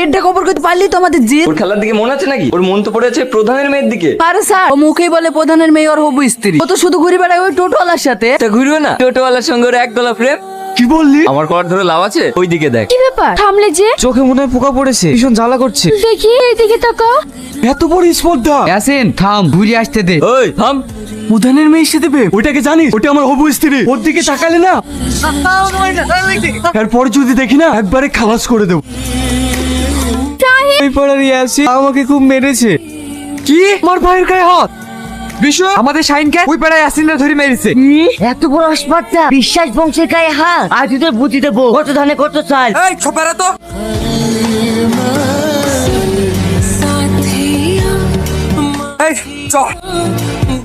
রেডটা cover করতে পারলেই তো আমাদের জিত। ওর খেলার দিকে মনে আছে নাকি? ওর মন তো পড়ে আছে প্রধানের মেয়ের দিকে। আরে স্যার, ও মুখেই বলে প্রধানের মেয়ে ওর হবু স্ত্রী। ও তো শুধু ঘুরে বেড়ায় ওই টোটোওয়ালার সাথে। তা ঘুরবে না টোটোওয়ালার সঙ্গে ওর এক গলা প্রেম। কি বললি? আমার কলার ধরে লাভ আছে, ওই দিকে দেখ। কি ব্যাপার? থামলে যে? চোখে মনে হয় পোকা পড়েছে, ভীষণ জ্বালা করছে। দেখি এইদিকে তাকাও। এত বড় স্পর্ধা। ইয়াসিন থাম, ঘুরে আসতে দে। ওই থাম। প্রধানের মেয়ে সাথে দেবে, ওইটাকে জানিস? ওটা আমার হবু স্ত্রী। ওর দিকে তাকালে না, এরপর যদি দেখি না একবারে খালাস করে দেবো। এই পাড়ার ইয়াসিন আমাকে খুব মেরেছে। কি? আমার ভাইয়ের গায়ে হাত? বিশ্ব আমাদের শাইনকে ওই পাড়ায় ইয়াসিনরা ধরে মেরেছে। এত বড় স্পর্ধা, বিশ্বাস বংশের গায়ে হাত। আজ তোদের বুঝি দেবো কত ধানে কত চাল। এই ছোপারা তো এই চল।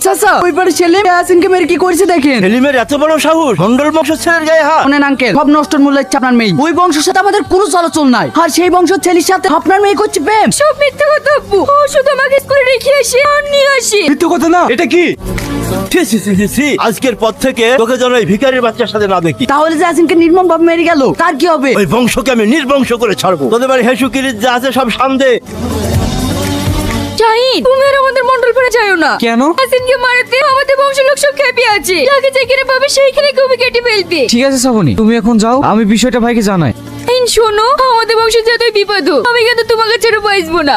চাচা, ওই পাড়ে ছেলে ইয়াসিনকে মেরে কি করেছে দেখেন। সেলিমের এত বড় সাহস, মন্ডল বংশের ছেলের গায়ে হাত। শোনেন আঙ্কেল, সব নষ্টর মূল্য হচ্ছে আপনার মেয়ে। ওই বংশের সাথে আমাদের কোনো চলাচল নাই, আর সেই বংশের ছেলের সাথে আপনার মেয়ে করছে প্রেম। সব মিথ্যে কথা আব্বু। ও শুধু আমাকে স্কুলে রেখে আসি আর নিয়ে আসি। মিথ্যে কথা না, এটা কি? ছি, ছি, ছি, ছি, ছি। আজকের পর থেকে তোকে যেন এই ভিখারির বাচ্চার সাথে না দেখি। তাহলে যে ইয়াসিনকে নির্মম ভাবে মেরে গেল, তার কি হবে? ওই বংশকে আমি নির্বংশ করে ছাড়বো। তোদের বাড়ি হেসু কিরিত যা আছে সব সামদে। জাহিদ, তুমি আর আমাদের মন্ডল পরে যাইও না। কেন? হাসিনকে মারতে আমাদের বংশের লোক সব খেপে আছে। যাকে যেখানে পাবে সেইখানে কবি কেটে ফেলবে। ঠিক আছে শ্রাবণী, তুমি এখন যাও, আমি বিষয়টা ভাইকে জানাই। শোনো, আমাদের বংশের যতই বিপদ হোক, আমি কিন্তু তোমাকে ছেড়ে বাঁচবো না।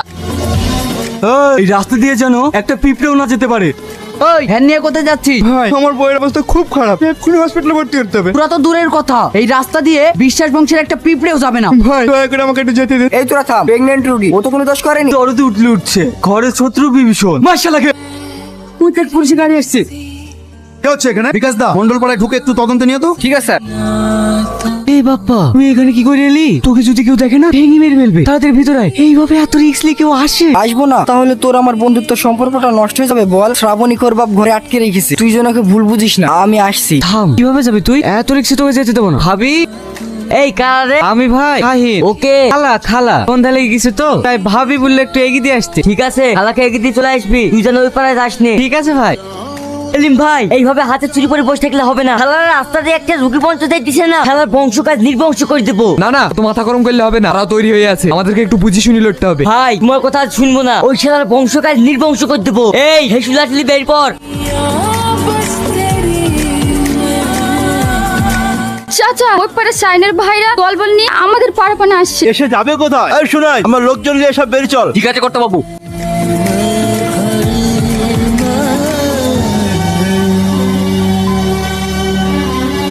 এই রাস্তা দিয়ে যেন একটা পিঁপড়েও না যেতে পারে। ওই ভ্যান নিয়ে কোথায় যাচ্ছি? ভাই আমার বইয়ের অবস্থা খুব খারাপ, এক্ষুনি হসপিটালে ভর্তি করতে হবে। পুরা তো দূরের কথা, এই রাস্তা দিয়ে বিশ্বাস বংশের একটা পিঁপড়েও যাবে না। ভাই দয়া করে আমাকে একটু যেতে দিন। এই তোরা থাম, প্রেগনেন্ট রুগী, ও তো কোনো দোষ করেনি। দরদে উঠলে উঠছে, ঘরে শত্রু বিভীষণ। মাশাআল্লাহ, উঠে পুলিশ গাড়ি আসছে। কে হচ্ছে এখানে? বিকাশ দা, মন্ডলপাড়ায় ঢুকে একটু তদন্ত নিয়ে তো। ঠিক আছে স্যার। এই বাপ্পা, তুই এখানে কি করে এলি? তোকে যদি কেউ দেখে না ভেঙে মেরে ফেলবে। তাদের ভিতরে আয়। এইভাবে এত রিস্ক নিয়ে কেউ আসে? আসবো না, তাহলে তোর আমার বন্ধুত্ব সম্পর্কটা নষ্ট হয়ে যাবে। বল, শ্রাবণী কোর বাপ ঘরে আটকে রেখেছে, তুই যেন ওকে ভুল বুঝিস না। আমি আসছি। থাম, কিভাবে যাবি তুই? এত রিক্সে তোকে যেতে দেবো না। ভাবি, এই কারে? আমি ভাই শাহিদ। ওকে। খালা খালা সন্ধ্যা লেগে গেছে তো, তাই ভাবি বললে একটু এগিয়ে দিয়ে আসতে। ঠিক আছে, খালাকে এগিয়ে দিয়ে চলে আসবি। তুই যেন ওই পাড়ায় যাস নে। ঠিক আছে ভাই। সেলিম ভাই, এইভাবে হাতে চুরি করে বসে থাকলে হবে না। খালার রাস্তা দিয়ে একটা রুগী পঞ্চায়েত দিছে না, খালার বংশ কাজ নির্বংশ করে দেবো। না না, তো মাথা গরম করলে হবে না, তারা তৈরি হয়ে আছে, আমাদেরকে একটু বুঝি শুনি লড়তে হবে। ভাই, তোমার কথা আর শুনবো না। ওই শালার বংশ কাজ নির্বংশ করে দেবো। এই হেসু লাটলি বের পর। চাচা, ওই পারে সাইনের ভাইরা দলবল নিয়ে আমাদের পাড়াপানে আসছে। এসে যাবে কোথায়? এই শোনাই, আমার লোকজন নিয়ে সব বেরিয়ে চল। ঠিক আছে কর্তা বাবু।